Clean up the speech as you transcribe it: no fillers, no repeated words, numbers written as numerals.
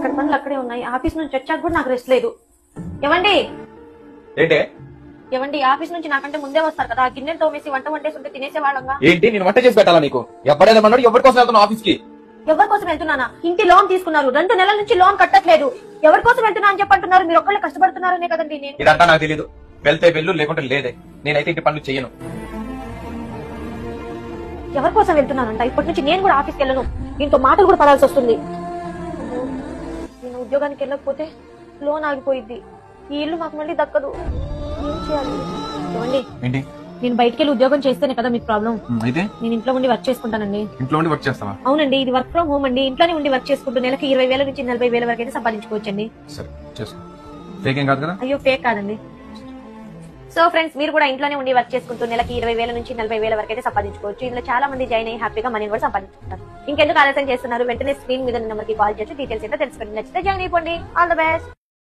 ఎక్కడ పనులు అక్కడే ఉన్నాయి. ఆఫీస్ నుంచి వచ్చాక కూడా నాకు రెస్ట్ లేదు. ఏమండి ఏంటి ఏమండి ఆఫీస్ నుంచి నాకంటే ముందే వస్తారు కదా, గిన్నెలు తోమేసి వంట వండేసి ఉంటే తినేసేవాళ్ళంగా. ఏంటి నేను వంట చేసి పెట్టాలా నీకు? ఎవరైనా ఎవరి కోసం వెళ్తున్నా ఆఫీస్ కి? ఎవరి కోసం వెళ్తున్నానా? ఇంటి లోన్ తీసుకున్నారు, 2 నెలల నుంచి లోన్ కట్టట్లేదు. ఎవరి కోసం వెళ్తున్నా అని చెప్పంటున్నారు? మీరు ఒక్కళ్ళే కష్టపడుతున్నారనే కదండి. నేను ఇదంతా నాకు తెలీదు. వెళ్తే వెళ్ళు, లేకుంటే లేదే. నేనైతే ఇంటి పనులు చెయ్యను. ఎవరి కోసం వెళ్తున్నానంట? ఇప్పటి నుంచి నేను కూడా ఆఫీస్కి వెళ్ళను. దీంతో మాటలు కూడా పడాల్సి వస్తుంది. నేను ఉద్యోగానికి వెళ్ళకపోతే లోన్ ఆగిపోయింది. ఈ ఇల్లు మాకు మళ్ళీ దక్కదు. ఏం చేయాలి? ఏమండి ఏంటి? నేను బయటికి వెళ్ళి ఉద్యోగం చేస్తేనే కదా మీకు ప్రాబ్లం. అయితే నేను ఇంట్లో ఉండి వర్క్ చేసుకుంటానండి. ఇంట్లో ఉండి వర్క్ చేస్తావా? అవునండి, ఇది వర్క్ ఫ్రం హోమ్ అండి. ఇంట్లోనే ఉండి వర్క్ చేసుకుంటూ నెలకి 20,000 నుంచి 40,000 వరకు అయితే సంపాదించుకోవచ్చండి. సరే చేసుకో. ఫేక్ ఏం కాదు కదా? అయ్యో ఫేక్ కాదండి. సో ఫ్రెండ్స్, మీరు కూడా ఇంట్లోనే ఉండి వర్క్ చేసుకుంటూ నెలకి 20,000 నుంచి 40,000 వరకు అయితే సంపాదించుకోవచ్చు. ఇందులో చాలా మంది జాయిన్ అయ్యి హ్యాపీగా మనీ కూడా సంపాదించుకుంటారు. ఇంకెందుకు ఆలస్యం చేస్తున్నారు? వెంటనే స్క్రీన్ మీద నెంబర్ కి కాల్ చేసి డీటెయిల్స్ అయితే తెలుసుకోండి. నచ్చితే జాయిన్ అయిపోండి. All the best.